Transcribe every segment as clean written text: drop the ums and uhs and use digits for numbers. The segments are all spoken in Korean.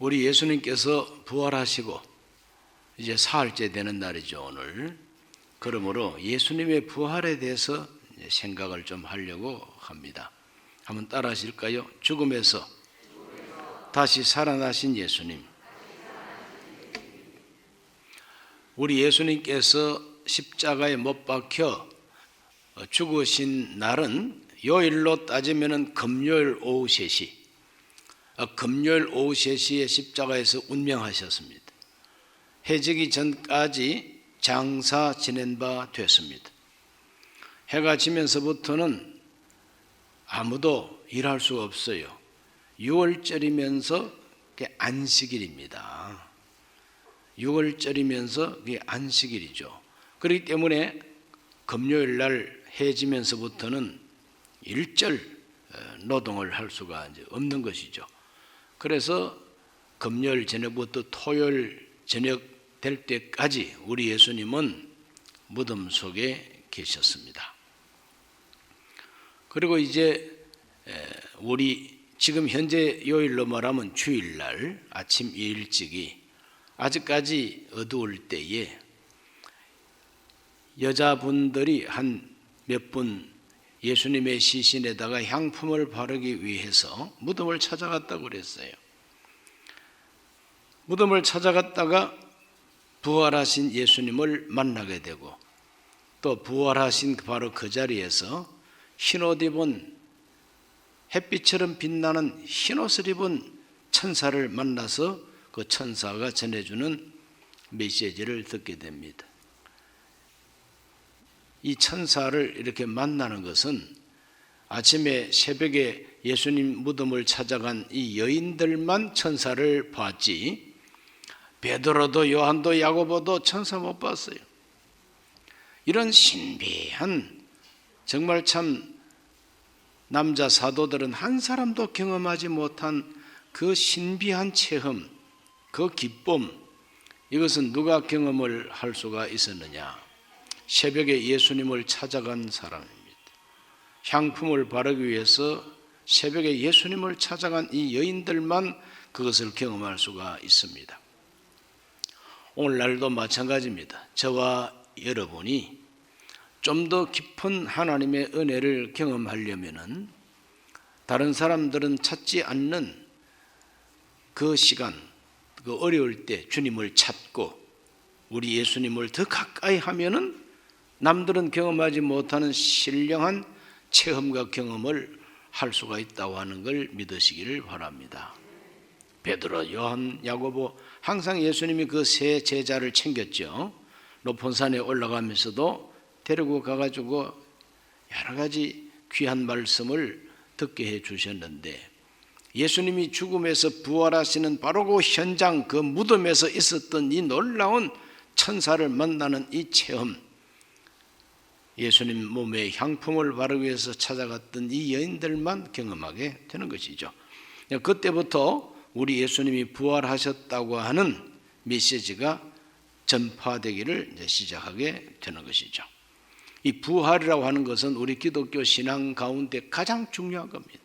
우리 예수님께서 부활하시고 이제 사흘째 되는 날이죠, 오늘. 그러므로 예수님의 부활에 대해서 생각을 좀 하려고 합니다. 한번 따라 하실까요? 죽음에서 다시 살아나신 예수님. 우리 예수님께서 십자가에 못 박혀 죽으신 날은 요일로 따지면 금요일 오후 3시, 금요일 오후 3시에 십자가에서 운명하셨습니다. 해지기 전까지 장사 지낸 바 됐습니다. 해가 지면서부터는 아무도 일할 수가 없어요. 6월절이면서 그게 안식일입니다. 6월절이면서 그게 안식일이죠. 그렇기 때문에 금요일 날 해지면서부터는 일절 노동을 할 수가 이제 없는 것이죠. 그래서 금요일 저녁부터 토요일 저녁 될 때까지 우리 예수님은 무덤 속에 계셨습니다. 그리고 이제 우리 지금 현재 요일로 말하면 주일날 아침 일찍이 아직까지 어두울 때에 여자분들이 한 몇 분 예수님의 시신에다가 향품을 바르기 위해서 무덤을 찾아갔다고 그랬어요. 무덤을 찾아갔다가 부활하신 예수님을 만나게 되고 또 부활하신 바로 그 자리에서 흰옷 입은 햇빛처럼 빛나는 흰옷을 입은 천사를 만나서 그 천사가 전해주는 메시지를 듣게 됩니다. 이 천사를 이렇게 만나는 것은 아침에 새벽에 예수님 무덤을 찾아간 이 여인들만 천사를 봤지 베드로도 요한도 야고보도 천사 못 봤어요. 이런 신비한 정말 참 남자 사도들은 한 사람도 경험하지 못한 그 신비한 체험, 그 기쁨, 이것은 누가 경험을 할 수가 있었느냐? 새벽에 예수님을 찾아간 사람입니다. 향품을 바르기 위해서 새벽에 예수님을 찾아간 이 여인들만 그것을 경험할 수가 있습니다. 오늘날도 마찬가지입니다. 저와 여러분이 좀 더 깊은 하나님의 은혜를 경험하려면은 다른 사람들은 찾지 않는 그 시간, 그 어려울 때 주님을 찾고 우리 예수님을 더 가까이 하면은 남들은 경험하지 못하는 신령한 체험과 경험을 할 수가 있다고 하는 걸 믿으시기를 바랍니다. 베드로, 요한, 야고보 항상 예수님이 그 세 제자를 챙겼죠. 높은 산에 올라가면서도 데리고 가가지고 여러 가지 귀한 말씀을 듣게 해 주셨는데 예수님이 죽음에서 부활하시는 바로 그 현장, 그 무덤에서 있었던 이 놀라운 천사를 만나는 이 체험, 예수님 몸에 향품을 바르기 위해서 찾아갔던 이 여인들만 경험하게 되는 것이죠. 그때부터 우리 예수님이 부활하셨다고 하는 메시지가 전파되기를 시작하게 되는 것이죠. 이 부활이라고 하는 것은 우리 기독교 신앙 가운데 가장 중요한 겁니다.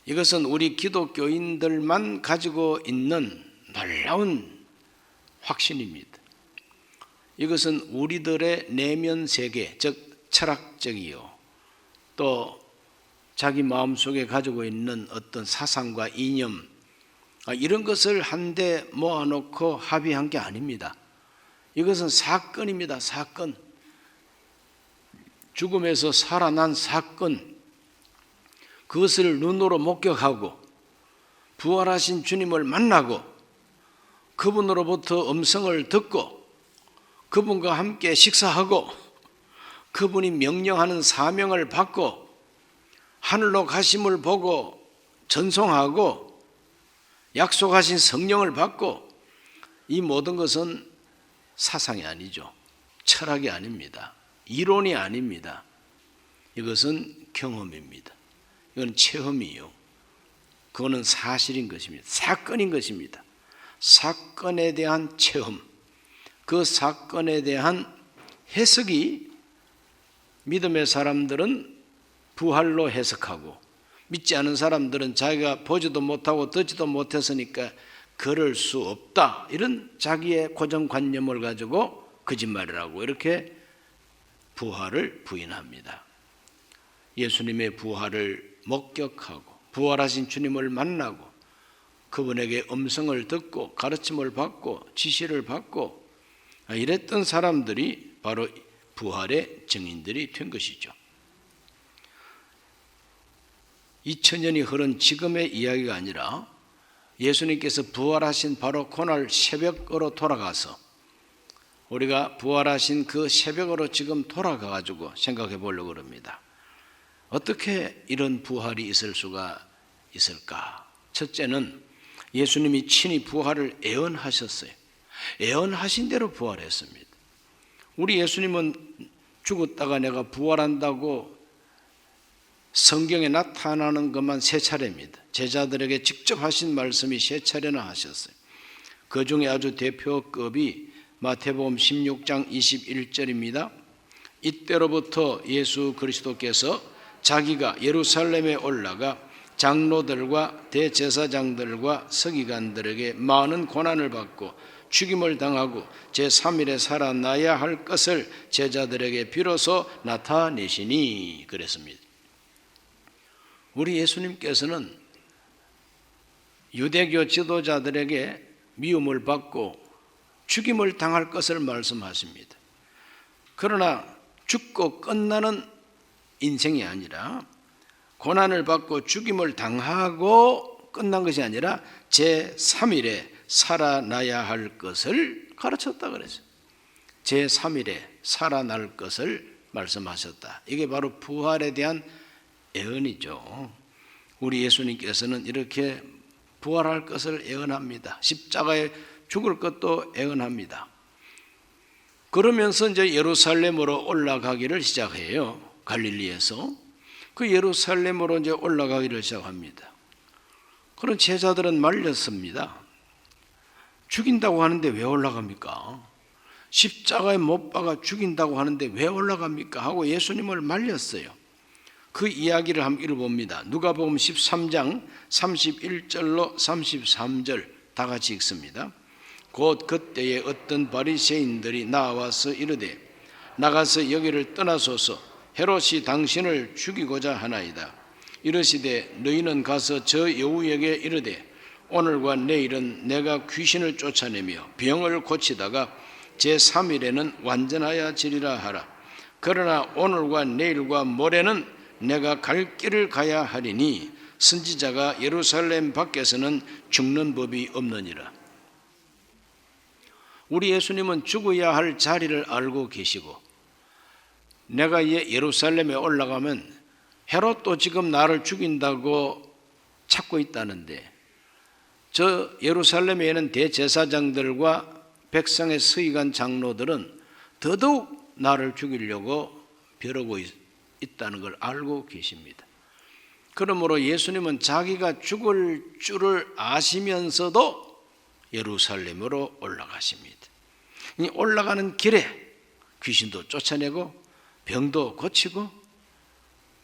이것은 우리 기독교인들만 가지고 있는 놀라운 확신입니다. 이것은 우리들의 내면 세계, 즉 철학적이요, 또 자기 마음속에 가지고 있는 어떤 사상과 이념, 이런 것을 한데 모아놓고 합의한 게 아닙니다. 이것은 사건입니다. 사건. 죽음에서 살아난 사건. 그것을 눈으로 목격하고 부활하신 주님을 만나고 그분으로부터 음성을 듣고 그분과 함께 식사하고 그분이 명령하는 사명을 받고 하늘로 가심을 보고 전송하고 약속하신 성령을 받고, 이 모든 것은 사상이 아니죠. 철학이 아닙니다. 이론이 아닙니다. 이것은 경험입니다. 이건 체험이요. 그거는 사실인 것입니다. 사건인 것입니다. 사건에 대한 체험, 그 사건에 대한 해석이 믿음의 사람들은 부활로 해석하고 믿지 않은 사람들은 자기가 보지도 못하고 듣지도 못했으니까 그럴 수 없다, 이런 자기의 고정관념을 가지고 거짓말이라고 이렇게 부활을 부인합니다. 예수님의 부활을 목격하고 부활하신 주님을 만나고 그분에게 음성을 듣고 가르침을 받고 지시를 받고 이랬던 사람들이 바로 부활의 증인들이 된 것이죠. 2000년이 흐른 지금의 이야기가 아니라 예수님께서 부활하신 바로 그날 새벽으로 돌아가서 우리가 부활하신 그 새벽으로 지금 돌아가 가지고 생각해 보려고 합니다. 어떻게 이런 부활이 있을 수가 있을까? 첫째는 예수님이 친히 부활을 예언하셨어요. 예언하신 대로 부활했습니다. 우리 예수님은 죽었다가 내가 부활한다고 성경에 나타나는 것만 3차례입니다. 제자들에게 직접 하신 말씀이 3차례나 하셨어요. 그 중에 아주 대표급이 마태복음 16장 21절입니다. 이때로부터 예수 그리스도께서 자기가 예루살렘에 올라가 장로들과 대제사장들과 서기관들에게 많은 고난을 받고 죽임을 당하고 제3일에 살아나야 할 것을 제자들에게 비로소 나타내시니 그랬습니다. 우리 예수님께서는 유대교 지도자들에게 미움을 받고 죽임을 당할 것을 말씀하십니다. 그러나 죽고 끝나는 인생이 아니라 고난을 받고 죽임을 당하고 끝난 것이 아니라 제3일에 살아나야 할 것을 가르쳤다 그랬어요. 제3일에 살아날 것을 말씀하셨다. 이게 바로 부활에 대한 예언이죠. 우리 예수님께서는 이렇게 부활할 것을 예언합니다. 십자가에 죽을 것도 예언합니다. 그러면서 이제 예루살렘으로 올라가기를 시작해요. 갈릴리에서 그 예루살렘으로 이제 올라가기를 시작합니다. 그런 제자들은 말렸습니다. 죽인다고 하는데 왜 올라갑니까? 십자가에 못 박아 죽인다고 하는데 왜 올라갑니까? 하고 예수님을 말렸어요. 그 이야기를 한번 읽어봅니다. 누가복음 13장 31절로 33절 다 같이 읽습니다. 곧 그때에 어떤 바리새인들이 나와서 이르되 나가서 여기를 떠나소서 헤롯이 당신을 죽이고자 하나이다. 이르시되 너희는 가서 저 여우에게 이르되 오늘과 내일은 내가 귀신을 쫓아내며 병을 고치다가 제3일에는 완전하여 지리라 하라. 그러나 오늘과 내일과 모레는 내가 갈 길을 가야 하리니 선지자가 예루살렘 밖에서는 죽는 법이 없느니라. 우리 예수님은 죽어야 할 자리를 알고 계시고 내가 예루살렘에 올라가면 헤롯도 지금 나를 죽인다고 찾고 있다는데 저 예루살렘에는 대제사장들과 백성의 서기관 장로들은 더더욱 나를 죽이려고 벼르고 있다는 걸 알고 계십니다. 그러므로 예수님은 자기가 죽을 줄을 아시면서도 예루살렘으로 올라가십니다. 이 올라가는 길에 귀신도 쫓아내고 병도 고치고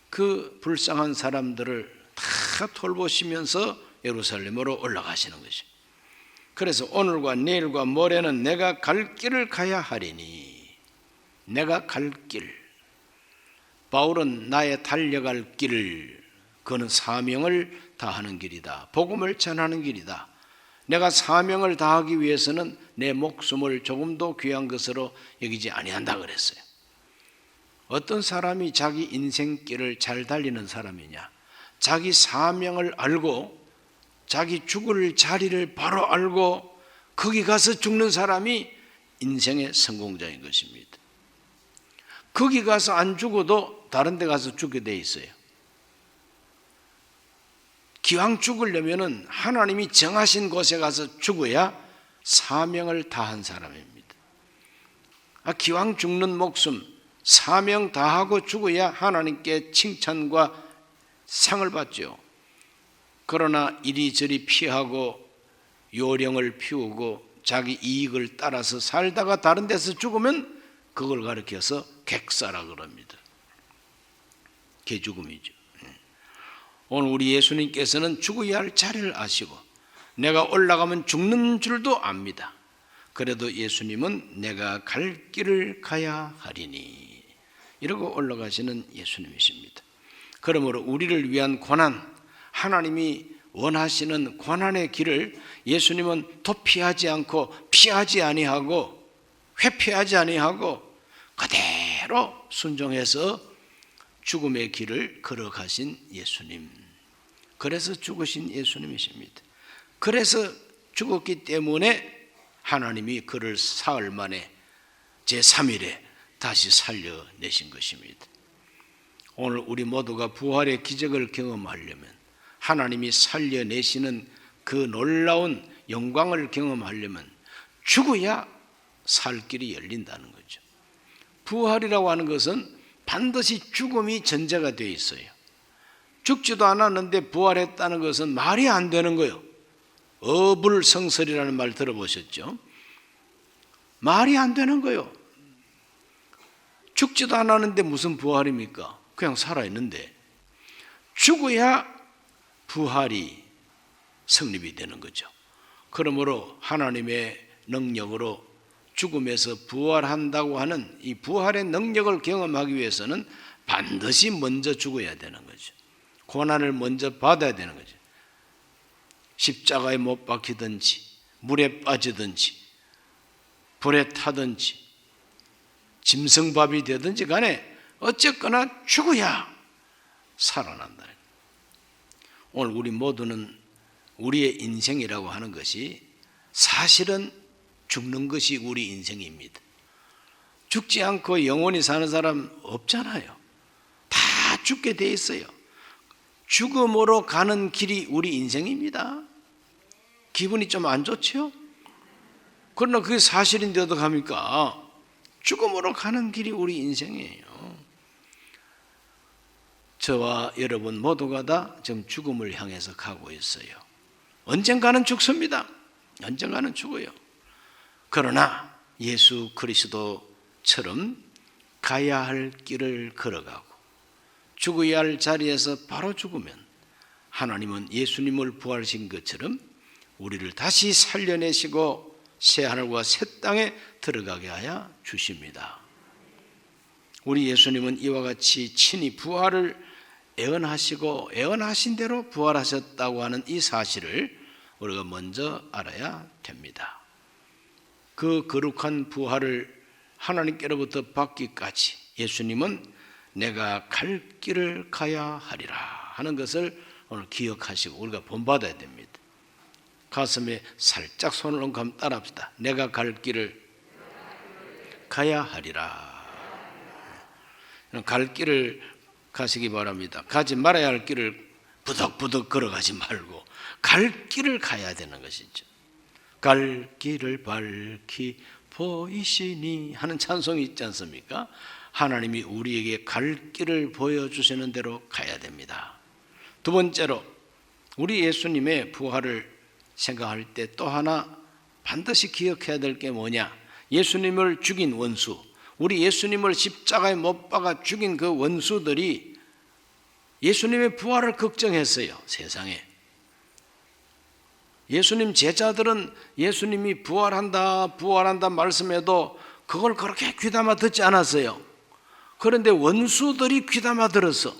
그 불쌍한 사람들을 다 돌보시면서 예루살렘으로 올라가시는 것이죠. 그래서 오늘과 내일과 모레는 내가 갈 길을 가야 하리니, 내가 갈 길, 바울은 나의 달려갈 길을, 그는 사명을 다하는 길이다. 복음을 전하는 길이다. 내가 사명을 다하기 위해서는 내 목숨을 조금도 귀한 것으로 여기지 아니한다 그랬어요. 어떤 사람이 자기 인생길을 잘 달리는 사람이냐? 자기 사명을 알고 자기 죽을 자리를 바로 알고 거기 가서 죽는 사람이 인생의 성공자인 것입니다. 거기 가서 안 죽어도 다른 데 가서 죽게 돼 있어요. 기왕 죽으려면은 하나님이 정하신 곳에 가서 죽어야 사명을 다한 사람입니다. 기왕 죽는 목숨, 사명 다하고 죽어야 하나님께 칭찬과 상을 받죠. 그러나 이리저리 피하고 요령을 피우고 자기 이익을 따라서 살다가 다른 데서 죽으면 그걸 가리켜서 객사라 그럽니다. 개죽음이죠. 오늘 우리 예수님께서는 죽어야 할 자리를 아시고 내가 올라가면 죽는 줄도 압니다. 그래도 예수님은 내가 갈 길을 가야 하리니 이러고 올라가시는 예수님이십니다. 그러므로 우리를 위한 고난, 하나님이 원하시는 고난의 길을 예수님은 도피하지 않고 피하지 아니하고 회피하지 아니하고 그대로 순종해서 죽음의 길을 걸어가신 예수님. 그래서 죽으신 예수님이십니다. 그래서 죽었기 때문에 하나님이 그를 사흘 만에 제3일에 다시 살려내신 것입니다. 오늘 우리 모두가 부활의 기적을 경험하려면, 하나님이 살려내시는 그 놀라운 영광을 경험하려면 죽어야 살 길이 열린다는 거죠. 부활이라고 하는 것은 반드시 죽음이 전제가 되어 있어요. 죽지도 않았는데 부활했다는 것은 말이 안 되는 거예요. 어불성설이라는 말 들어보셨죠? 말이 안 되는 거예요. 죽지도 않았는데 무슨 부활입니까? 그냥 살아있는데. 죽어야 부활이 성립이 되는 거죠. 그러므로 하나님의 능력으로 죽음에서 부활한다고 하는 이 부활의 능력을 경험하기 위해서는 반드시 먼저 죽어야 되는 거죠. 고난을 먼저 받아야 되는 거죠. 십자가에 못 박히든지 물에 빠지든지 불에 타든지 짐승밥이 되든지 간에 어쨌거나 죽어야 살아난다. 오늘 우리 모두는 우리의 인생이라고 하는 것이 사실은 죽는 것이 우리 인생입니다. 죽지 않고 영원히 사는 사람 없잖아요. 다 죽게 돼 있어요. 죽음으로 가는 길이 우리 인생입니다. 기분이 좀 안 좋죠? 그러나 그게 사실인데도 갑니까? 죽음으로 가는 길이 우리 인생이에요. 저와 여러분 모두가 다 지금 죽음을 향해서 가고 있어요. 언젠가는 죽습니다. 언젠가는 죽어요. 그러나 예수 그리스도처럼 가야 할 길을 걸어가고 죽어야 할 자리에서 바로 죽으면 하나님은 예수님을 부활하신 것처럼 우리를 다시 살려내시고 새 하늘과 새 땅에 들어가게 하여 주십니다. 우리 예수님은 이와 같이 친히 부활을 예언하시고 예언하신 대로 부활하셨다고 하는 이 사실을 우리가 먼저 알아야 됩니다. 그 거룩한 부활을 하나님께로부터 받기까지 예수님은 내가 갈 길을 가야 하리라 하는 것을 오늘 기억하시고 우리가 본받아야 됩니다. 가슴에 살짝 손을 얹고 한번 따라합시다. 내가 갈 길을 가야 하리라. 갈 길을 가시기 바랍니다. 가지 말아야 할 길을 부덕부덕 걸어가지 말고 갈 길을 가야 되는 것이죠. 갈 길을 밝히 보이시니 하는 찬송이 있지 않습니까? 하나님이 우리에게 갈 길을 보여주시는 대로 가야 됩니다. 두 번째로 우리 예수님의 부활을 생각할 때 또 하나 반드시 기억해야 될 게 뭐냐? 예수님을 죽인 원수, 우리 예수님을 십자가에 못 박아 죽인 그 원수들이 예수님의 부활을 걱정했어요. 세상에. 예수님 제자들은 예수님이 부활한다 말씀해도 그걸 그렇게 귀담아 듣지 않았어요. 그런데 원수들이 귀담아 들어서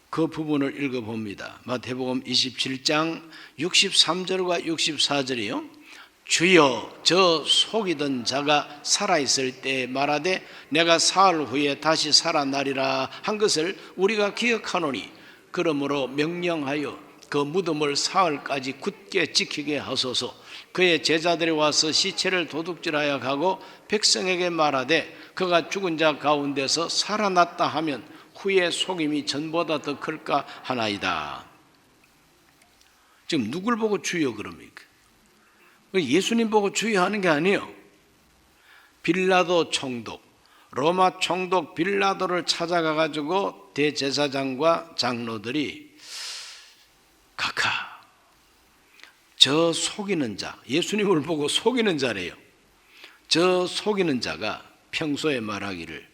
그 부분을 읽어봅니다. 마태복음 27장 63절과 64절이요. 주여 저 속이던 자가 살아있을 때 말하되 내가 사흘 후에 다시 살아나리라 한 것을 우리가 기억하노니 그러므로 명령하여 그 무덤을 사흘까지 굳게 지키게 하소서. 그의 제자들이 와서 시체를 도둑질하여 가고 백성에게 말하되 그가 죽은 자 가운데서 살아났다 하면 후에 속임이 전보다 더 클까 하나이다. 지금 누굴 보고 주여 그럽니까? 예수님 보고 주여 하는 게 아니에요. 빌라도 총독, 로마 총독 빌라도를 찾아가 가지고 대제사장과 장로들이 각하 저 속이는 자, 예수님을 보고 속이는 자래요. 저 속이는 자가 평소에 말하기를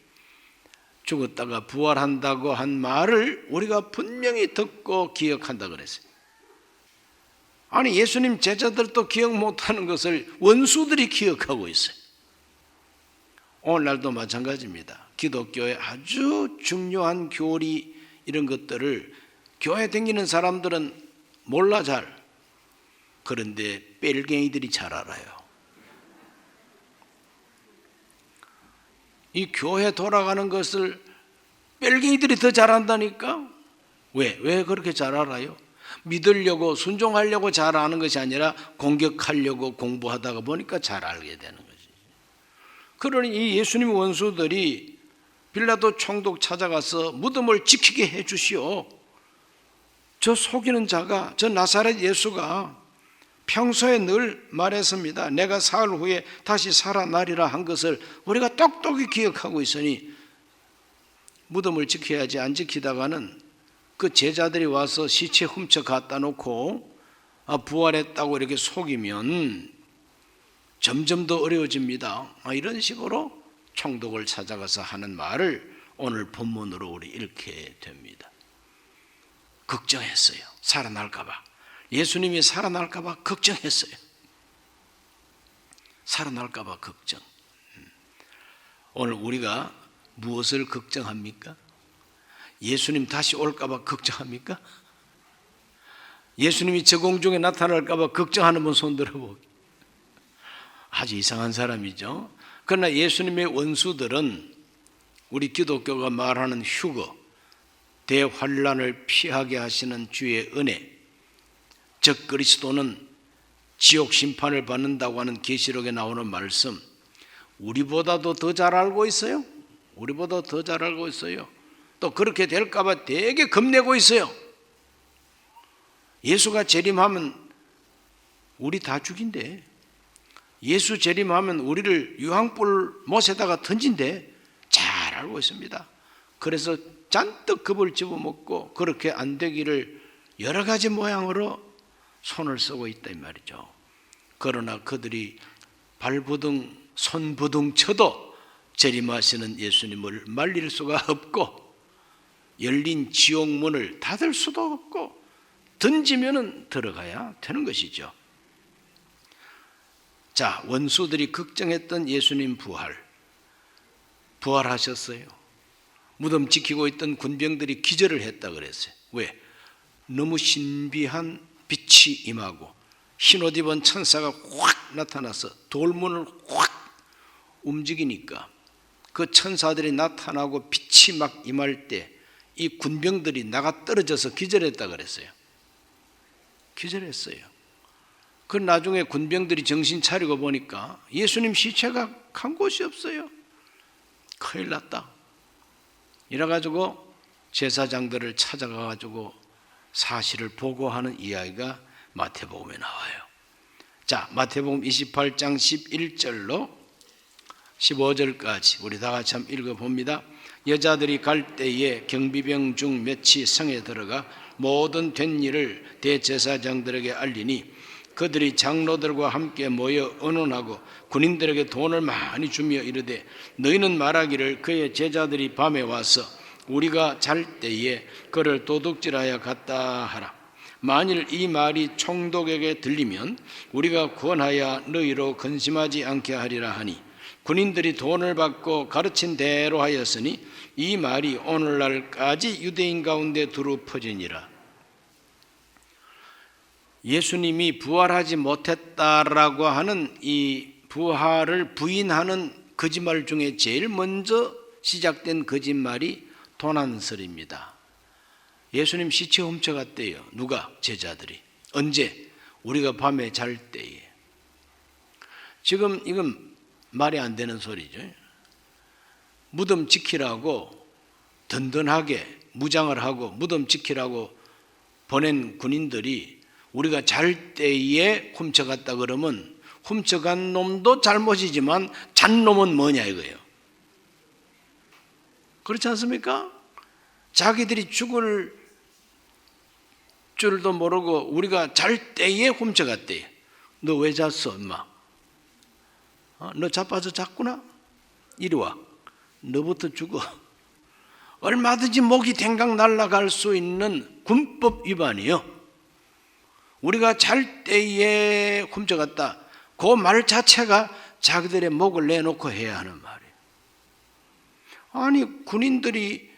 죽었다가 부활한다고 한 말을 우리가 분명히 듣고 기억한다 그랬어요. 아니, 예수님 제자들도 기억 못하는 것을 원수들이 기억하고 있어요. 오늘날도 마찬가지입니다. 기독교의 아주 중요한 교리 이런 것들을 교회 다니는 사람들은 몰라 잘. 그런데 뺄갱이들이 잘 알아요. 이 교회 돌아가는 것을 뺄갱이들이 더 잘한다니까? 왜 그렇게 잘 알아요? 믿으려고 순종하려고 잘 아는 것이 아니라 공격하려고 공부하다가 보니까 잘 알게 되는 거지. 그러니 이 예수님 원수들이 빌라도 총독 찾아가서 무덤을 지키게 해 주시오. 저 속이는 자가, 저 나사렛 예수가 평소에 늘 말했습니다. 내가 사흘 후에 다시 살아나리라 한 것을 우리가 똑똑히 기억하고 있으니 무덤을 지켜야지, 안 지키다가는 그 제자들이 와서 시체 훔쳐 갖다 놓고 부활했다고 이렇게 속이면 점점 더 어려워집니다. 이런 식으로 총독을 찾아가서 하는 말을 오늘 본문으로 우리 읽게 됩니다. 걱정했어요. 살아날까 봐. 예수님이 살아날까 봐 걱정했어요. 살아날까 봐 걱정. 오늘 우리가 무엇을 걱정합니까? 예수님 다시 올까 봐 걱정합니까? 예수님이 저 공중에 나타날까 봐 걱정하는 분 손 들어보기. 아주 이상한 사람이죠. 그러나 예수님의 원수들은 우리 기독교가 말하는 휴거, 대환란을 피하게 하시는 주의 은혜, 즉 그리스도는 지옥 심판을 받는다고 하는 계시록에 나오는 말씀, 우리보다도 더 잘 알고 있어요. 우리보다 더 잘 알고 있어요. 또 그렇게 될까 봐 되게 겁내고 있어요. 예수가 재림하면 우리 다 죽인대. 예수 재림하면 우리를 유황불 못에다가 던진대. 잘 알고 있습니다. 그래서 잔뜩 겁을 집어먹고 그렇게 안 되기를 여러 가지 모양으로 손을 쓰고 있다 이 말이죠. 그러나 그들이 발부둥 손부둥 쳐도 재림하시는 예수님을 말릴 수가 없고 열린 지옥문을 닫을 수도 없고 던지면은 들어가야 되는 것이죠. 자, 원수들이 걱정했던 예수님 부활하셨어요. 무덤 지키고 있던 군병들이 기절을 했다 그랬어요. 왜? 너무 신비한 빛이 임하고 흰옷 입은 천사가 확 나타나서 돌문을 확 움직이니까 그 천사들이 나타나고 빛이 막 임할 때 이 군병들이 나가 떨어져서 기절했다 그랬어요. 기절했어요. 그 나중에 군병들이 정신 차리고 보니까 예수님 시체가 간 곳이 없어요. 큰일 났다. 이래가지고 제사장들을 찾아가가지고 사실을 보고하는 이야기가 마태복음에 나와요. 자, 마태복음 28장 11절로 15절까지 우리 다 같이 한번 읽어봅니다. 여자들이 갈 때에 경비병 중 몇이 성에 들어가 모든 된 일을 대제사장들에게 알리니 그들이 장로들과 함께 모여 의논하고 군인들에게 돈을 많이 주며 이르되 너희는 말하기를 그의 제자들이 밤에 와서 우리가 잘 때에 그를 도둑질하여 갔다 하라. 만일 이 말이 총독에게 들리면 우리가 권하여 너희로 근심하지 않게 하리라 하니 군인들이 돈을 받고 가르친 대로 하였으니 이 말이 오늘날까지 유대인 가운데 두루 퍼지니라. 예수님이 부활하지 못했다라고 하는 이 부활을 부인하는 거짓말 중에 제일 먼저 시작된 거짓말이 도난설입니다. 예수님 시체 훔쳐갔대요. 누가? 제자들이. 언제? 우리가 밤에 잘 때에. 지금 이건 말이 안 되는 소리죠. 무덤 지키라고 든든하게 무장을 하고 무덤 지키라고 보낸 군인들이 우리가 잘 때에 훔쳐갔다 그러면 훔쳐간 놈도 잘못이지만 잔 놈은 뭐냐 이거예요. 그렇지 않습니까? 자기들이 죽을 줄도 모르고 우리가 잘 때에 훔쳐갔대. 너 왜 잤어 엄마? 너 자빠져 잤구나? 이리 와. 너부터 죽어. 얼마든지 목이 댕강 날아갈 수 있는 군법 위반이요. 우리가 잘 때에 훔쳐갔다. 그 말 자체가 자기들의 목을 내놓고 해야 하는 말이에요. 아니 군인들이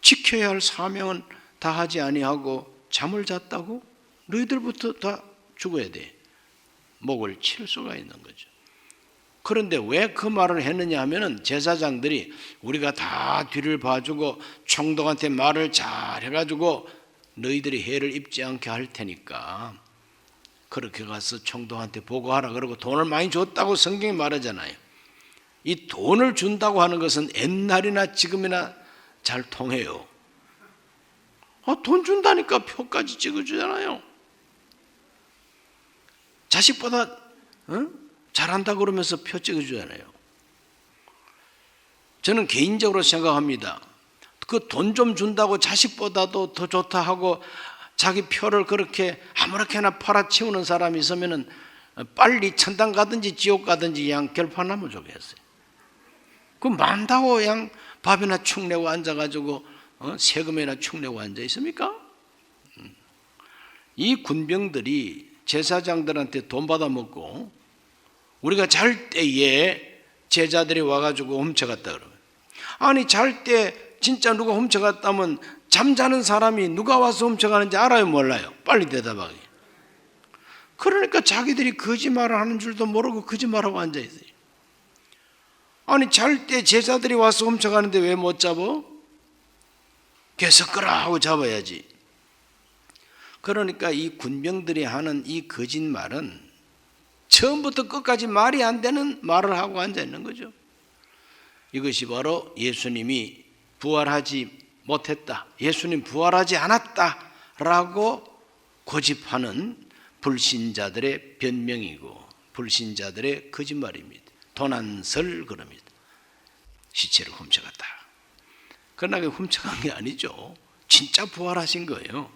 지켜야 할 사명은 다 하지 아니하고 잠을 잤다고? 너희들부터 다 죽어야 돼. 목을 칠 수가 있는 거죠. 그런데 왜 그 말을 했느냐 하면은 제사장들이 우리가 다 뒤를 봐주고 총독한테 말을 잘 해가지고 너희들이 해를 입지 않게 할 테니까 그렇게 가서 총독한테 보고하라 그러고 돈을 많이 줬다고 성경이 말하잖아요. 이 돈을 준다고 하는 것은 옛날이나 지금이나 잘 통해요. 돈 준다니까 표까지 찍어주잖아요. 자식보다 잘한다 그러면서 표 찍어주잖아요. 저는 개인적으로 생각합니다. 그 돈 좀 준다고 자식보다도 더 좋다 하고 자기 표를 그렇게 아무렇게나 팔아치우는 사람이 있으면 빨리 천당 가든지 지옥 가든지 그냥 결판하면 좋겠어요. 그 많다고 그냥 밥이나 축 내고 앉아가지고 세금이나 축 내고 앉아 있습니까? 이 군병들이 제사장들한테 돈 받아 먹고 우리가 잘 때에 제자들이 와가지고 훔쳐갔다 그러면, 아니 잘 때 진짜 누가 훔쳐갔다면 잠자는 사람이 누가 와서 훔쳐가는지 알아요 몰라요? 빨리 대답하게. 그러니까 자기들이 거짓말을 하는 줄도 모르고 거짓말하고 앉아있어요. 아니 잘 때 제자들이 와서 훔쳐가는데 왜 못 잡아? 계속 끄라 하고 잡아야지. 그러니까 이 군병들이 하는 이 거짓말은 처음부터 끝까지 말이 안 되는 말을 하고 앉아있는 거죠. 이것이 바로 예수님이 부활하지 못했다, 예수님 부활하지 않았다라고 고집하는 불신자들의 변명이고 불신자들의 거짓말입니다. 도난설 그럽니다. 시체를 훔쳐갔다. 그러나 훔쳐간 게 아니죠. 진짜 부활하신 거예요.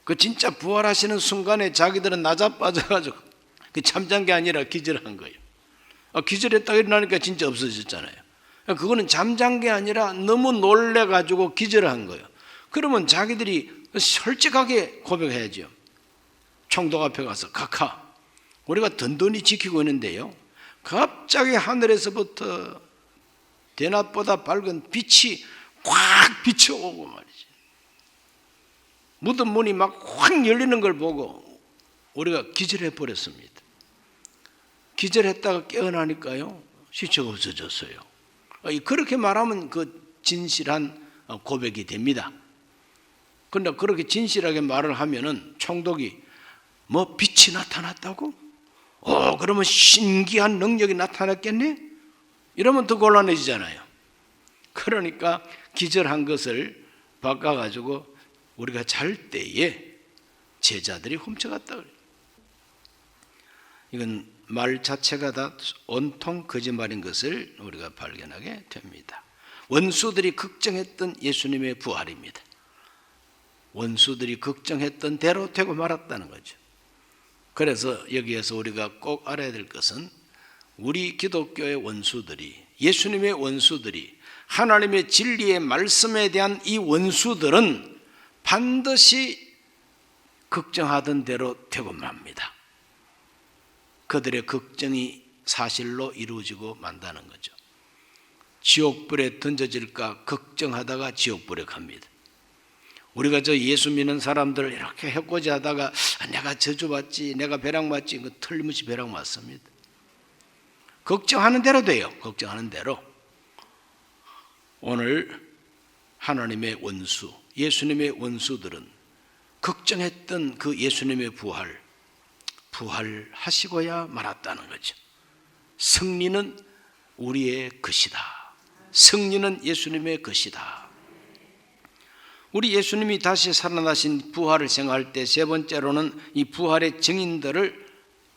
그 진짜 부활하시는 순간에 자기들은 나자빠져가지고 그 잠잔 게 아니라 기절한 거예요. 기절했다가 일어나니까 진짜 없어졌잖아요. 그거는 잠잔 게 아니라 너무 놀래가지고 기절한 거예요. 그러면 자기들이 솔직하게 고백해야죠. 총독 앞에 가서 카카, 우리가 든든히 지키고 있는데요, 갑자기 하늘에서부터 대낮보다 밝은 빛이 확 비춰오고 말이지, 무덤 문이 막 확 열리는 걸 보고 우리가 기절해 버렸습니다. 기절했다가 깨어나니까요 시체가 없어졌어요. 그렇게 말하면 그 진실한 고백이 됩니다. 그런데 그렇게 진실하게 말을 하면은 총독이 뭐 빛이 나타났다고? 그러면 신기한 능력이 나타났겠네? 이러면 더 곤란해지잖아요. 그러니까 기절한 것을 바꿔가지고 우리가 잘 때에 제자들이 훔쳐갔다 그래요. 이건 말 자체가 다 온통 거짓말인 것을 우리가 발견하게 됩니다. 원수들이 걱정했던 예수님의 부활입니다. 원수들이 걱정했던 대로 되고 말았다는 거죠. 그래서 여기에서 우리가 꼭 알아야 될 것은 우리 기독교의 원수들이, 예수님의 원수들이, 하나님의 진리의 말씀에 대한 이 원수들은 반드시 걱정하던 대로 되고 맙니다. 그들의 걱정이 사실로 이루어지고 만다는 거죠. 지옥불에 던져질까 걱정하다가 지옥불에 갑니다. 우리가 저 예수 믿는 사람들을 이렇게 해코지 하다가 내가 저주받지, 내가 벼락맞지, 그 틀림없이 벼락 맞습니다. 걱정하는 대로 돼요. 걱정하는 대로. 오늘 하나님의 원수, 예수님의 원수들은 걱정했던 그 예수님의 부활하시고야 말았다는 거죠. 승리는 우리의 것이다. 승리는 예수님의 것이다. 우리 예수님이 다시 살아나신 부활을 생각할 때 세 번째로는 이 부활의 증인들을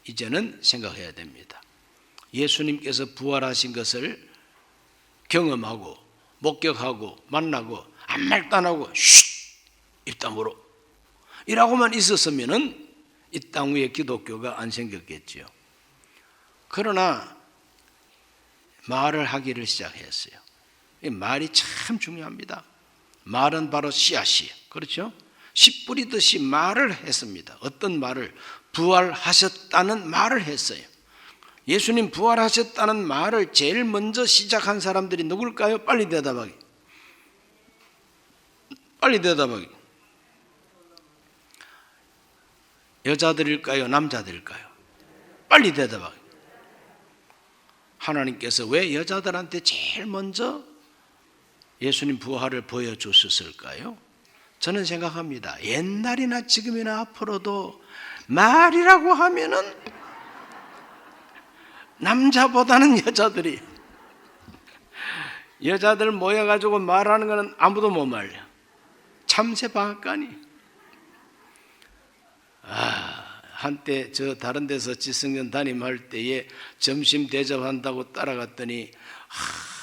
이제는 생각해야 됩니다. 예수님께서 부활하신 것을 경험하고 목격하고 만나고 아무 말도 안 하고 입 다물어 이라고만 있었으면은 이 땅 위에 기독교가 안 생겼겠지요. 그러나 말을 하기를 시작했어요. 이 말이 참 중요합니다. 말은 바로 씨앗이에요. 그렇죠? 씨 뿌리듯이 말을 했습니다. 어떤 말을? 부활하셨다는 말을 했어요. 예수님 부활하셨다는 말을 제일 먼저 시작한 사람들이 누굴까요? 빨리 대답하기. 빨리 대답하기. 여자들일까요? 남자들일까요? 빨리 대답하기. 하나님께서 왜 여자들한테 제일 먼저 예수님 부활을 보여주셨을까요? 저는 생각합니다. 옛날이나 지금이나 앞으로도 말이라고 하면은 남자보다는 여자들이, 여자들 모여가지고 말하는 거는 아무도 못 말려. 참새 방앗간이. 한때 저 다른 데서 지성전 담임할 때에 점심 대접한다고 따라갔더니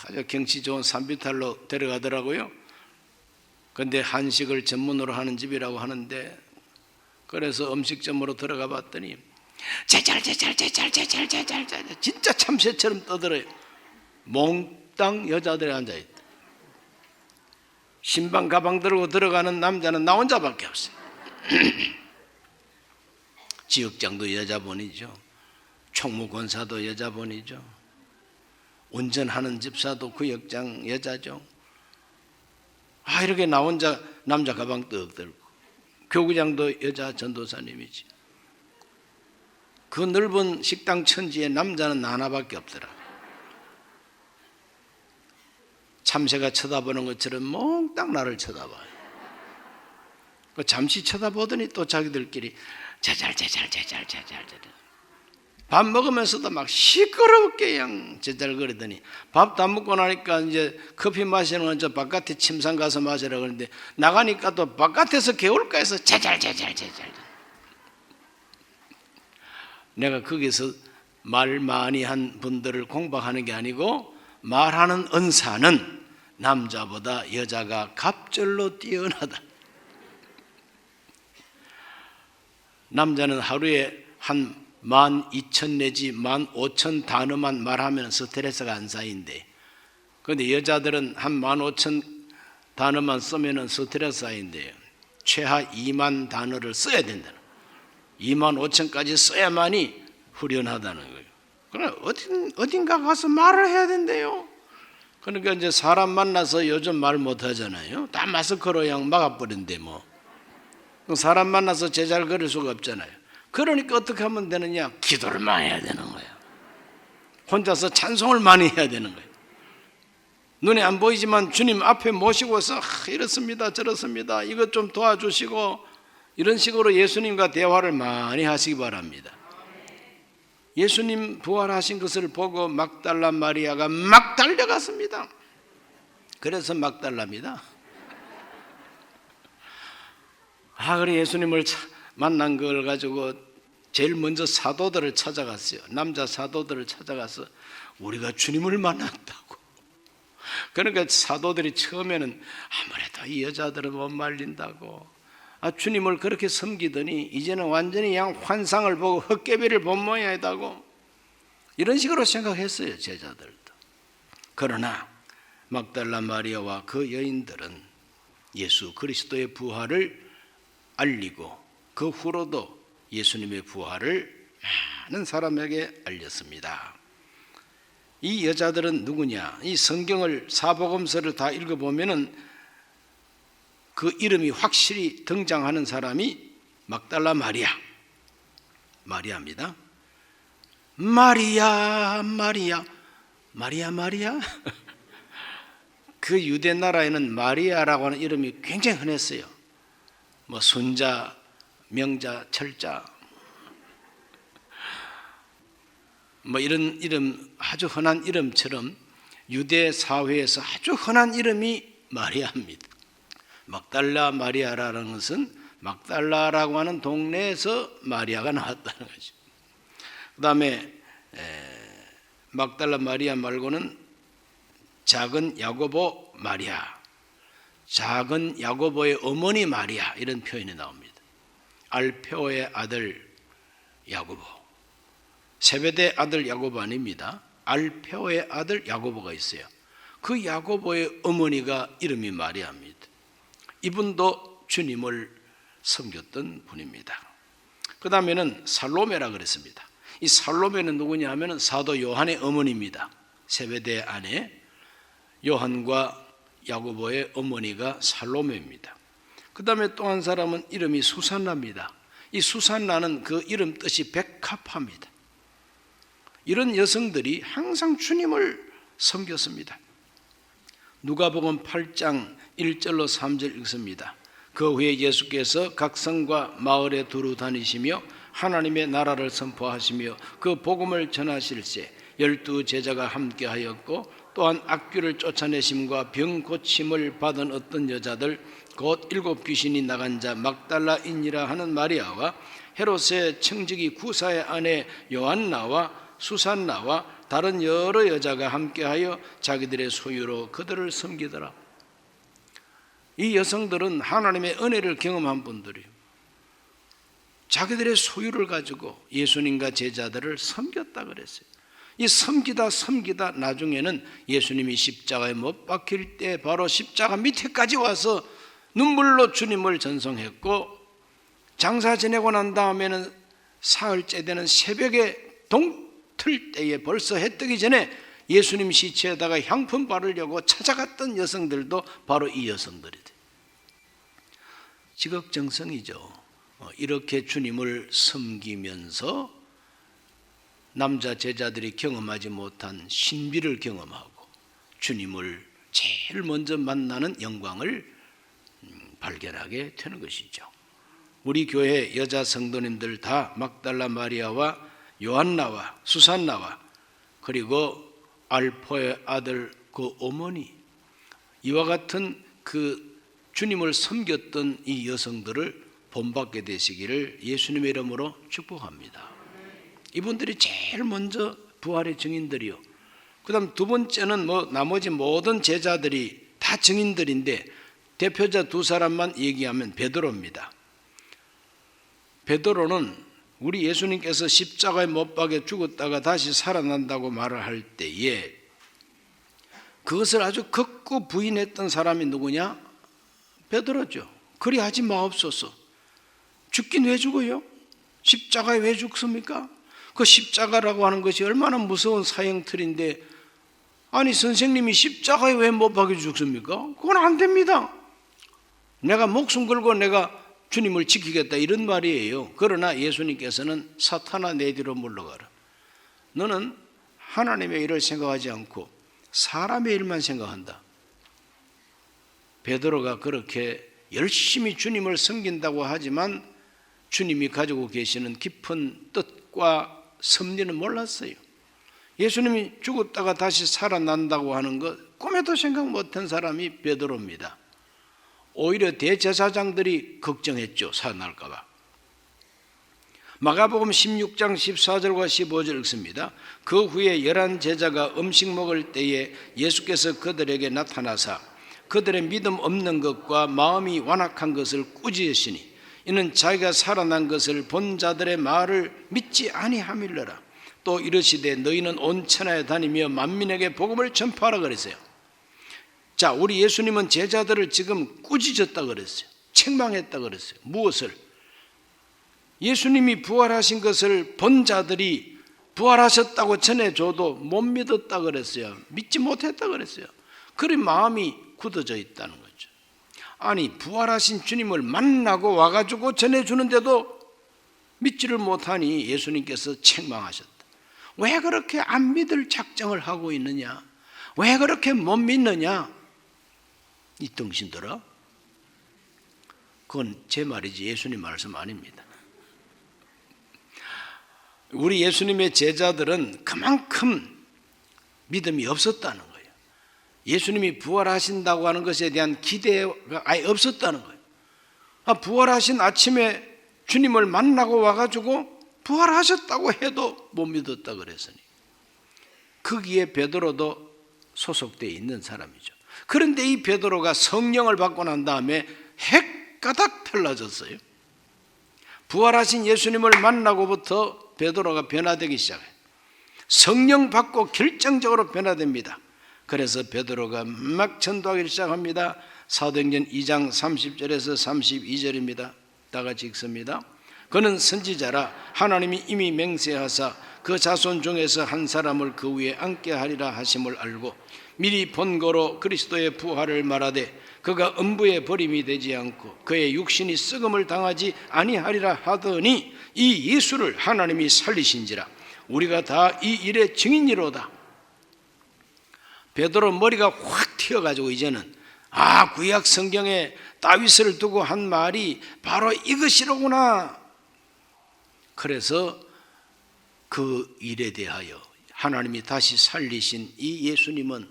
아주 경치 좋은 산비탈로 데려가더라고요. 근데 한식을 전문으로 하는 집이라고 하는데, 그래서 음식점으로 들어가 봤더니 제잘 진짜 참새처럼 떠들어요. 몽땅 여자들이 앉아있다. 신방 가방 들고 들어가는 남자는 나 혼자밖에 없어요. 지역장도 여자분이죠. 총무권사도 여자분이죠. 운전하는 집사도 구역장 여자죠. 이렇게 나 혼자 남자 가방 떡 들고, 교구장도 여자 전도사님이지. 그 넓은 식당 천지에 남자는 하나밖에 없더라. 참새가 쳐다보는 것처럼 몽땅 나를 쳐다봐요. 잠시 쳐다보더니 또 자기들끼리 제잘 밥 먹으면서도 막 시끄럽게 그냥 제잘거리더니, 밥 다 먹고 나니까 이제 커피 마시는 건 저 바깥에 침상 가서 마시라 그러는데, 나가니까 또 바깥에서 개울가 해서 제잘. 내가 거기서 말 많이 한 분들을 공박하는 게 아니고, 말하는 은사는 남자보다 여자가 갑절로 뛰어나다. 남자는 하루에 한 12,000 내지 15,000 단어만 말하면 스트레스가 안 쌓인대. 그런데 여자들은 한 15,000 단어만 쓰면 스트레스 쌓인대요. 최하 2만 단어를 써야 된다는, 25,000까지 써야만이 후련하다는 거예요. 그러나 어딘가 가서 말을 해야 된대요. 그러니까 이제 사람 만나서 요즘 말 못하잖아요. 다 마스크로 그냥 막아버린대 뭐. 사람 만나서 제잘거릴 수가 없잖아요. 그러니까 어떻게 하면 되느냐? 기도를 많이 해야 되는 거예요. 혼자서 찬송을 많이 해야 되는 거예요. 눈에 안 보이지만 주님 앞에 모시고서 이렇습니다 저렇습니다, 이것 좀 도와주시고, 이런 식으로 예수님과 대화를 많이 하시기 바랍니다. 예수님 부활하신 것을 보고 막달라 마리아가 막 달려갔습니다. 그래서 막달라입니다. 그래 예수님을 만난 걸 가지고 제일 먼저 사도들을 찾아갔어요. 남자 사도들을 찾아가서 우리가 주님을 만났다고. 그러니까 사도들이 처음에는 아무래도 이 여자들은 못 말린다고, 주님을 그렇게 섬기더니 이제는 완전히 그냥 환상을 보고 헛개비를 본 모양이다고, 이런 식으로 생각했어요, 제자들도. 그러나 막달라 마리아와 그 여인들은 예수 그리스도의 부활을 알리고, 그 후로도 예수님의 부활을 많은 사람에게 알렸습니다. 이 여자들은 누구냐? 이 성경을, 사복음서를 다 읽어보면은 그 이름이 확실히 등장하는 사람이 막달라 마리아입니다. 마리아. 그 유대 나라에는 마리아라고 하는 이름이 굉장히 흔했어요. 뭐 순자, 명자, 철자, 뭐 이런 이름, 아주 흔한 이름처럼 유대 사회에서 아주 흔한 이름이 마리아입니다. 막달라 마리아라는 것은 막달라라고 하는 동네에서 마리아가 나왔다는 거죠. 그 다음에 막달라 마리아 말고는 작은 야고보 마리아, 작은 야고보의 어머니 마리아, 이런 표현이 나옵니다. 알페오의 아들 야고보, 세베대 아들 야고보 아닙니다. 알페오의 아들 야고보가 있어요. 그 야고보의 어머니가 이름이 마리아입니다. 이분도 주님을 섬겼던 분입니다. 그 다음에는 살로메라 그랬습니다. 이 살로메는 누구냐 하면 사도 요한의 어머니입니다. 세베대 아내 요한과 야고보의 어머니가 살로메입니다. 그 다음에 또 한 사람은 이름이 수산나입니다. 이 수산나는 그 이름 뜻이 백합화입니다. 이런 여성들이 항상 주님을 섬겼습니다. 누가복음 8장 1절로 3절 읽습니다. 그 후에 예수께서 각 성과 마을에 두루 다니시며 하나님의 나라를 선포하시며 그 복음을 전하실세 12 제자가 함께하였고 또한 악귀를 쫓아내심과 병 고침을 받은 어떤 여자들 곧 7 귀신이 나간 자 막달라인이라 하는 마리아와 헤롯의 청지기 구사의 아내 요한나와 수산나와 다른 여러 여자가 함께하여 자기들의 소유로 그들을 섬기더라. 이 여성들은 하나님의 은혜를 경험한 분들이에요. 자기들의 소유를 가지고 예수님과 제자들을 섬겼다 그랬어요. 이 섬기다 나중에는 예수님이 십자가에 못 박힐 때 바로 십자가 밑에까지 와서 눈물로 주님을 전송했고, 장사 지내고 난 다음에는 사흘째 되는 새벽에 동틀 때에 벌써 해 뜨기 전에 예수님 시체에다가 향품 바르려고 찾아갔던 여성들도 바로 이 여성들이다. 지극정성이죠. 이렇게 주님을 섬기면서 남자 제자들이 경험하지 못한 신비를 경험하고 주님을 제일 먼저 만나는 영광을 발견하게 되는 것이죠. 우리 교회 여자 성도님들 다 막달라 마리아와 요한나와 수산나와 그리고 알포의 아들 그 어머니, 이와 같은 그 주님을 섬겼던 이 여성들을 본받게 되시기를 예수님의 이름으로 축복합니다. 이분들이 제일 먼저 부활의 증인들이요. 그 다음 두 번째는 나머지 모든 제자들이 다 증인들인데 대표자 2사람만 얘기하면 베드로입니다. 베드로는 우리 예수님께서 십자가에 못 박혀 죽었다가 다시 살아난다고 말을 할 때에 그것을 아주 극구 부인했던 사람이 누구냐? 베드로죠. 그리 하지 마옵소서. 죽긴 왜 죽어요? 십자가에 왜 죽습니까? 그 십자가라고 하는 것이 얼마나 무서운 사형틀인데, 아니 선생님이 십자가에 왜 못 박혀 죽습니까? 그건 안 됩니다. 내가 목숨 걸고 내가 주님을 지키겠다 이런 말이에요. 그러나 예수님께서는 사탄아 내 뒤로 물러가라. 너는 하나님의 일을 생각하지 않고 사람의 일만 생각한다. 베드로가 그렇게 열심히 주님을 섬긴다고 하지만 주님이 가지고 계시는 깊은 뜻과 섭리는 몰랐어요. 예수님이 죽었다가 다시 살아난다고 하는 것 꿈에도 생각 못한 사람이 베드로입니다. 오히려 대제사장들이 걱정했죠. 살아날까 봐. 마가복음 16장 14절과 15절 읽습니다. 그 후에 11 제자가 음식 먹을 때에 예수께서 그들에게 나타나사 그들의 믿음 없는 것과 마음이 완악한 것을 꾸짖으시니 이는 자기가 살아난 것을 본 자들의 말을 믿지 아니함일러라. 또 이르시되 너희는 온 천하에 다니며 만민에게 복음을 전파하라 그랬어요. 자, 우리 예수님은 제자들을 지금 꾸짖었다 그랬어요. 책망했다 그랬어요. 무엇을? 예수님이 부활하신 것을 본 자들이 부활하셨다고 전해줘도 못 믿었다 그랬어요. 믿지 못했다 그랬어요. 그런 마음이 굳어져 있다는 거죠. 아니 부활하신 주님을 만나고 와가지고 전해주는데도 믿지를 못하니 예수님께서 책망하셨다. 왜 그렇게 안 믿을 작정을 하고 있느냐? 왜 그렇게 못 믿느냐? 이 등신들아, 그건 제 말이지 예수님 말씀 아닙니다. 우리 예수님의 제자들은 그만큼 믿음이 없었다는 거예요. 예수님이 부활하신다고 하는 것에 대한 기대가 아예 없었다는 거예요. 부활하신 아침에 주님을 만나고 와가지고 부활하셨다고 해도 못 믿었다 그랬으니 거기에 베드로도 소속되어 있는 사람이죠. 그런데 이 베드로가 성령을 받고 난 다음에 핵가닥 달라졌어요. 부활하신 예수님을 만나고부터 베드로가 변화되기 시작해요. 성령 받고 결정적으로 변화됩니다. 그래서 베드로가 막 전도하기 시작합니다. 사도행전 2장 30절에서 32절입니다. 다 같이 읽습니다. 그는 선지자라 하나님이 이미 맹세하사 그 자손 중에서 한 사람을 그 위에 앉게 하리라 하심을 알고 미리 본거로 그리스도의 부활을 말하되 그가 음부에 버림이 되지 않고 그의 육신이 썩음을 당하지 아니하리라 하더니 이 예수를 하나님이 살리신지라 우리가 다 이 일의 증인이로다. 베드로 머리가 확 튀어가지고 이제는 구약 성경에 다윗을 두고 한 말이 바로 이것이로구나. 그래서 그 일에 대하여 하나님이 다시 살리신 이 예수님은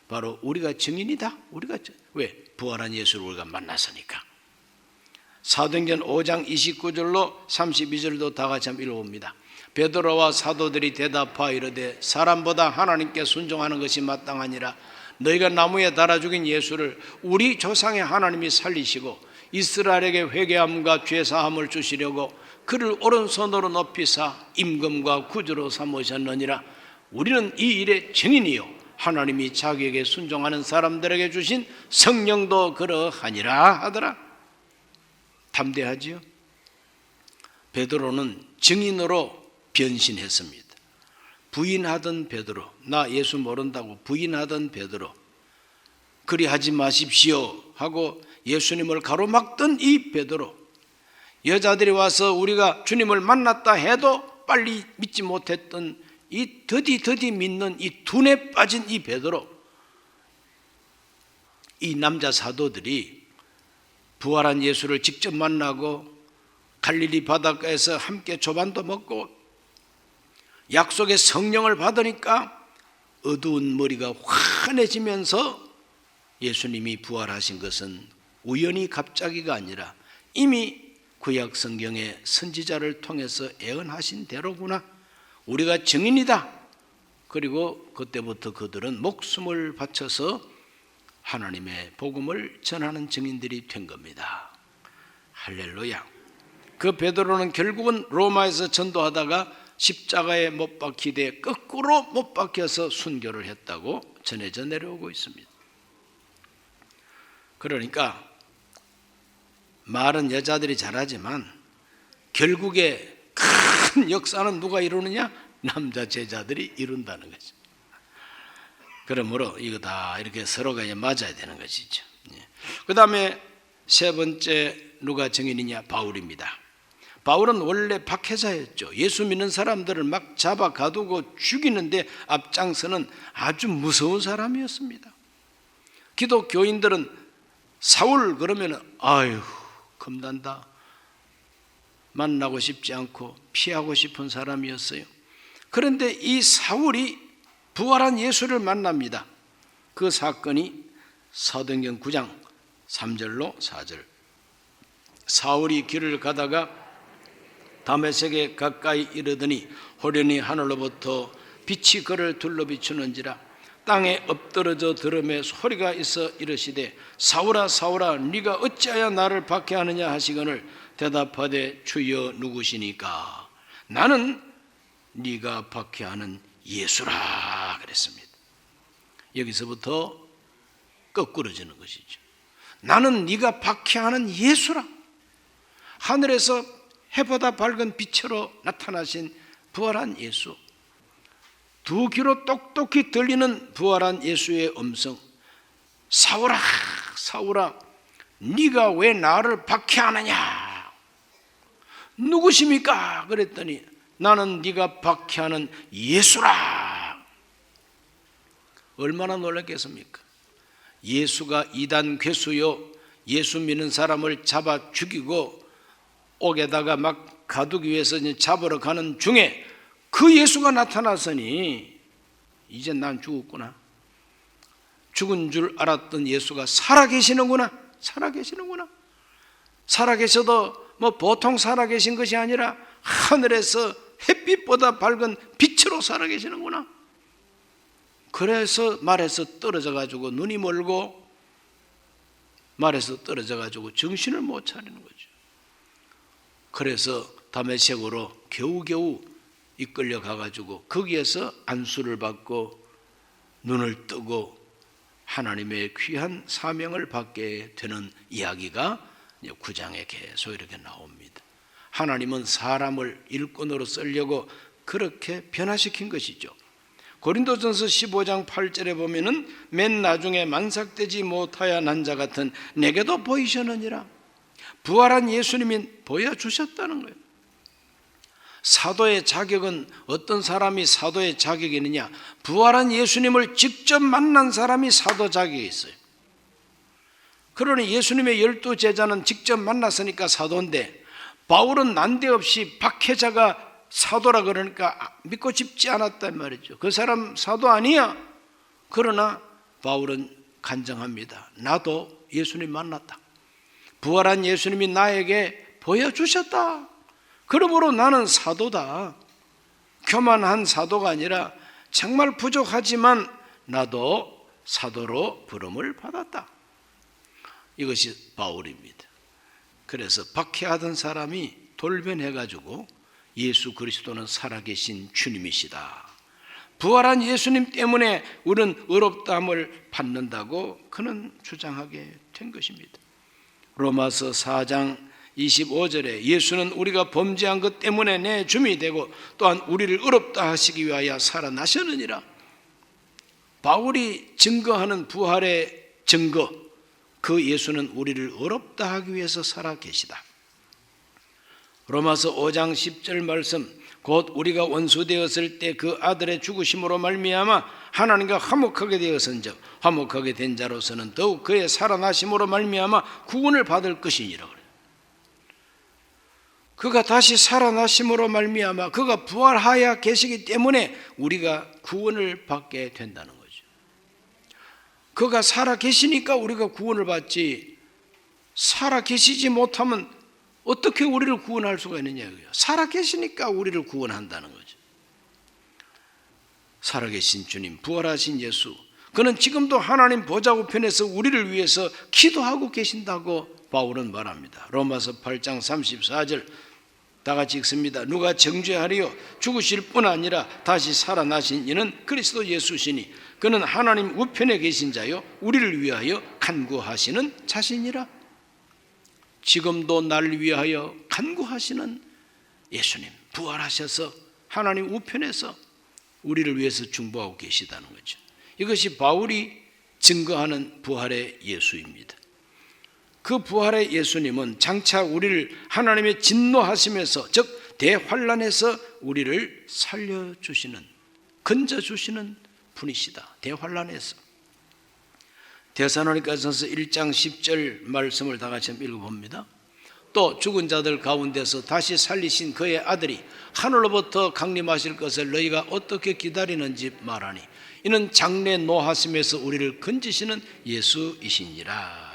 바로 우리가 증인이다. 왜? 부활한 예수를 우리가 만났으니까. 사도행전 5장 29절로 32절도 다 같이 한번 읽어봅니다. 베드로와 사도들이 대답하여 이르되 사람보다 하나님께 순종하는 것이 마땅하니라. 너희가 나무에 달아 죽인 예수를 우리 조상의 하나님이 살리시고 이스라엘에게 회개함과 죄사함을 주시려고 그를 오른손으로 높이사 임금과 구주로 삼으셨느니라. 우리는 이 일의 증인이요 하나님이 자기에게 순종하는 사람들에게 주신 성령도 그러하니라 하더라. 담대하지요? 베드로는 증인으로 변신했습니다. 부인하던 베드로, 나 예수 모른다고 부인하던 베드로, 그리 하지 마십시오 하고 예수님을 가로막던 이 베드로, 여자들이 와서 우리가 주님을 만났다 해도 빨리 믿지 못했던 이 더디 믿는 이 둔에 빠진 이 베드로, 이 남자 사도들이 부활한 예수를 직접 만나고 갈릴리 바닷가에서 함께 조반도 먹고 약속의 성령을 받으니까 어두운 머리가 환해지면서 예수님이 부활하신 것은 우연히 갑자기가 아니라 이미 구약 성경의 선지자를 통해서 예언하신 대로구나. 우리가 증인이다. 그리고 그때부터 그들은 목숨을 바쳐서 하나님의 복음을 전하는 증인들이 된 겁니다. 할렐루야. 그 베드로는 결국은 로마에서 전도하다가 십자가에 못 박히되 거꾸로 못 박혀서 순교를 했다고 전해져 내려오고 있습니다. 그러니까 말은 여자들이 잘하지만 결국에 큰 역사는 누가 이루느냐? 남자 제자들이 이룬다는 거죠. 그러므로 이거 다 이렇게 서로가 맞아야 되는 것이죠. 그 다음에 세 번째 누가 증인이냐? 바울입니다. 바울은 원래 박해자였죠. 예수 믿는 사람들을 막 잡아 가두고 죽이는데 앞장서는 아주 무서운 사람이었습니다. 기독교인들은 사울 그러면 아유 겁난다, 만나고 싶지 않고 피하고 싶은 사람이었어요. 그런데 이 사울이 부활한 예수를 만납니다. 그 사건이 사도행전 9장 3절로 4절. 사울이 길을 가다가 다메섹에 가까이 이르더니 호련히 하늘로부터 빛이 그를 둘러 비추는지라. 땅에 엎드러져 들음에 소리가 있어 이르시되 사울아 사울아 네가 어찌하여 나를 박해하느냐 하시거늘 대답하되 주여 누구시니까. 나는 네가 박해하는 예수라 그랬습니다. 여기서부터 거꾸러지는 것이죠. 나는 네가 박해하는 예수라. 하늘에서 해보다 밝은 빛으로 나타나신 부활한 예수, 두 귀로 똑똑히 들리는 부활한 예수의 음성. 사울아 사울아 네가 왜 나를 박해하느냐. 누구십니까? 그랬더니 나는 네가 박해하는 예수라. 얼마나 놀랐겠습니까? 예수가 이단 괴수요 예수 믿는 사람을 잡아 죽이고 옥에다가 막 가두기 위해서 잡으러 가는 중에 그 예수가 나타났으니 이제 난 죽었구나. 죽은 줄 알았던 예수가 살아계시는구나. 살아계셔도 뭐 보통 살아계신 것이 아니라 하늘에서 햇빛보다 밝은 빛으로 살아계시는구나. 그래서 말에서 떨어져 가지고 눈이 멀고 말에서 떨어져 가지고 정신을 못 차리는 거죠. 그래서 다메섹으로 겨우겨우 이끌려 가가지고 거기에서 안수를 받고 눈을 뜨고 하나님의 귀한 사명을 받게 되는 이야기가 9장에 계속 이렇게 나옵니다. 하나님은 사람을 일꾼으로 쓰려고 그렇게 변화시킨 것이죠. 고린도전서 15장 8절에 보면은 맨 나중에 만삭되지 못하여 난 자 같은 내게도 보이셨느니라. 부활한 예수님이 보여주셨다는 거예요. 사도의 자격은 어떤 사람이 사도의 자격이 있느냐? 부활한 예수님을 직접 만난 사람이 사도 자격이 있어요. 그러니 예수님의 12 제자는 직접 만났으니까 사도인데, 바울은 난데없이 박해자가 사도라 그러니까 믿고 싶지 않았단 말이죠. 그 사람 사도 아니야. 그러나 바울은 간증합니다. 나도 예수님 만났다. 부활한 예수님이 나에게 보여주셨다. 그러므로 나는 사도다. 교만한 사도가 아니라 정말 부족하지만 나도 사도로 부름을 받았다. 이것이 바울입니다. 그래서 박해하던 사람이 돌변해가지고 예수 그리스도는 살아계신 주님이시다. 부활한 예수님 때문에 우리는 의롭다함을 받는다고 그는 주장하게 된 것입니다. 로마서 4장 25절에 예수는 우리가 범죄한 것 때문에 내 주이 되고 또한 우리를 의롭다 하시기 위하여 살아나셨느니라. 바울이 증거하는 부활의 증거, 그 예수는 우리를 의롭다 하기 위해서 살아계시다. 로마서 5장 10절 말씀, 곧 우리가 원수 되었을 때 그 아들의 죽으심으로 말미암아 하나님과 화목하게 되었은즉 화목하게 된 자로서는 더욱 그의 살아나심으로 말미암아 구원을 받을 것이니라. 그가 다시 살아나심으로 말미암아 그가 부활하여 계시기 때문에 우리가 구원을 받게 된다는 거죠. 그가 살아 계시니까 우리가 구원을 받지, 살아 계시지 못하면 어떻게 우리를 구원할 수가 있느냐고요. 살아 계시니까 우리를 구원한다는 거죠. 살아계신 주님, 부활하신 예수, 그는 지금도 하나님 보좌 우편에서 우리를 위해서 기도하고 계신다고 바울은 말합니다. 로마서 8장 34절 다 같이 읽습니다. 누가 정죄하리요? 죽으실 뿐 아니라 다시 살아나신 이는 그리스도 예수시니 그는 하나님 우편에 계신 자요 우리를 위하여 간구하시는 자신이라. 지금도 나를 위하여 간구하시는 예수님, 부활하셔서 하나님 우편에서 우리를 위해서 중보하고 계시다는 거죠. 이것이 바울이 증거하는 부활의 예수입니다. 그 부활의 예수님은 장차 우리를 하나님의 진노하심에서, 즉 대환란에서 우리를 살려주시는, 건져주시는 분이시다. 대환란에서. 데살로니가전서 1장 10절 말씀을 다 같이 읽어봅니다. 또 죽은 자들 가운데서 다시 살리신 그의 아들이 하늘로부터 강림하실 것을 너희가 어떻게 기다리는지 말하니 이는 장래 노하심에서 우리를 건지시는 예수이시니라.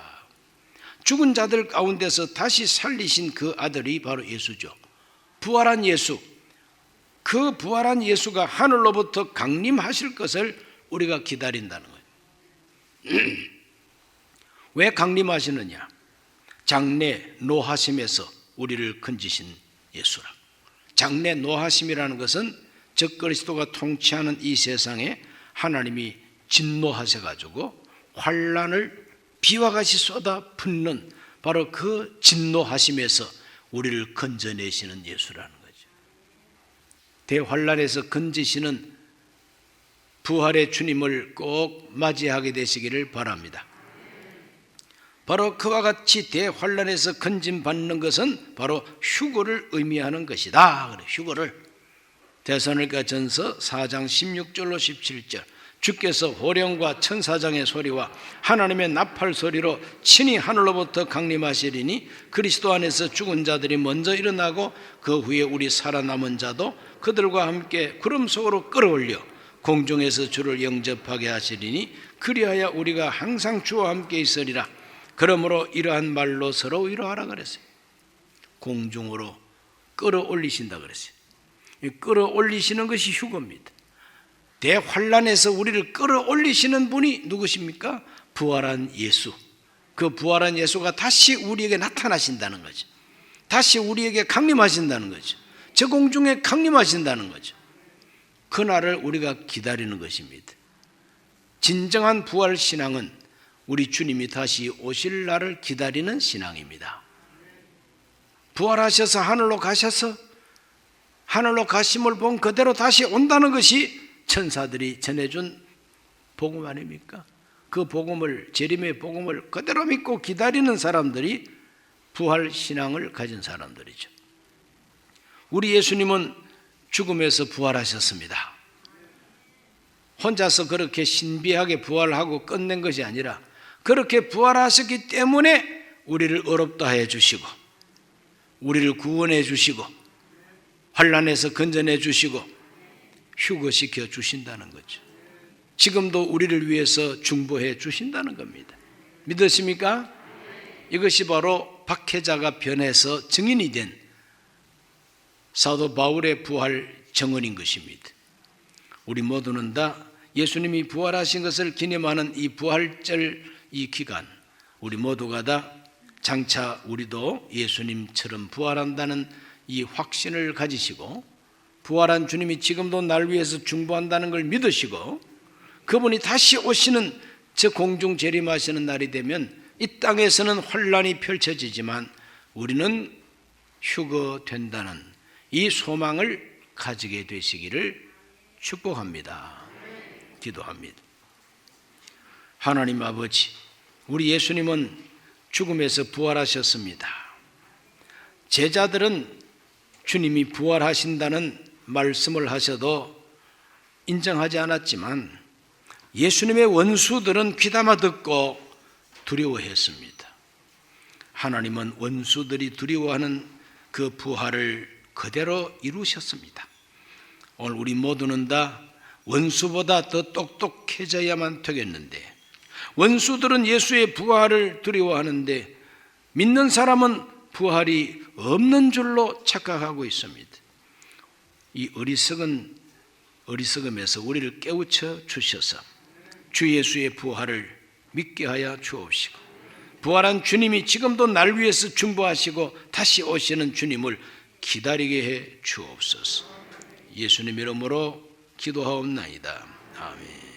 죽은 자들 가운데서 다시 살리신 그 아들이 바로 예수죠. 부활한 예수. 그 부활한 예수가 하늘로부터 강림하실 것을 우리가 기다린다는 거예요. 왜 강림하시느냐? 장래 노하심에서 우리를 건지신 예수라. 장래 노하심이라는 것은 적 그리스도가 통치하는 이 세상에 하나님이 진노하셔가지고 환란을 비와 같이 쏟아 붓는 바로 그 진노하심에서 우리를 건져내시는 예수라는 거죠. 대환란에서 건지시는 부활의 주님을 꼭 맞이하게 되시기를 바랍니다. 바로 그와 같이 대환란에서 건짐받는 것은 바로 휴거를 의미하는 것이다. 휴거를. 데살로니가전서 4장 16절로 17절 주께서 호령과 천사장의 소리와 하나님의 나팔 소리로 친히 하늘로부터 강림하시리니 그리스도 안에서 죽은 자들이 먼저 일어나고 그 후에 우리 살아남은 자도 그들과 함께 구름 속으로 끌어올려 공중에서 주를 영접하게 하시리니 그리하여 우리가 항상 주와 함께 있으리라. 그러므로 이러한 말로 서로 위로하라 그랬어요. 공중으로 끌어올리신다 그랬어요. 끌어올리시는 것이 휴거입니다. 대환란에서 우리를 끌어올리시는 분이 누구십니까? 부활한 예수. 그 부활한 예수가 다시 우리에게 나타나신다는 거죠. 다시 우리에게 강림하신다는 거죠. 저 공중에 강림하신다는 거죠. 그날을 우리가 기다리는 것입니다. 진정한 부활 신앙은 우리 주님이 다시 오실 날을 기다리는 신앙입니다. 부활하셔서 하늘로 가셔서 하늘로 가심을 본 그대로 다시 온다는 것이 천사들이 전해준 복음 아닙니까? 그 복음을, 재림의 복음을 그대로 믿고 기다리는 사람들이 부활 신앙을 가진 사람들이죠. 우리 예수님은 죽음에서 부활하셨습니다. 혼자서 그렇게 신비하게 부활하고 끝낸 것이 아니라 그렇게 부활하셨기 때문에 우리를 의롭다 해 주시고 우리를 구원해 주시고 환난에서 건져내 주시고 휴거시켜 주신다는 거죠. 지금도 우리를 위해서 중보해 주신다는 겁니다. 믿으십니까? 이것이 바로 박해자가 변해서 증인이 된 사도 바울의 부활 정언인 것입니다. 우리 모두는 다 예수님이 부활하신 것을 기념하는 이 부활절 이 기간, 우리 모두가 다 장차 우리도 예수님처럼 부활한다는 이 확신을 가지시고 부활한 주님이 지금도 날 위해서 중보한다는 걸 믿으시고 그분이 다시 오시는 저 공중 재림하시는 날이 되면 이 땅에서는 환란이 펼쳐지지만 우리는 휴거된다는 이 소망을 가지게 되시기를 축복합니다. 기도합니다. 하나님 아버지, 우리 예수님은 죽음에서 부활하셨습니다. 제자들은 주님이 부활하신다는 말씀을 하셔도 인정하지 않았지만 예수님의 원수들은 귀담아 듣고 두려워했습니다. 하나님은 원수들이 두려워하는 그 부활을 그대로 이루셨습니다. 오늘 우리 모두는 다 원수보다 더 똑똑해져야만 되겠는데 원수들은 예수의 부활을 두려워하는데 믿는 사람은 부활이 없는 줄로 착각하고 있습니다. 이 어리석음에서 우리를 깨우쳐 주셔서 주 예수의 부활을 믿게 하여 주옵시고 부활한 주님이 지금도 날 위해서 중보하시고 다시 오시는 주님을 기다리게 해 주옵소서. 예수님 이름으로 기도하옵나이다. 아멘.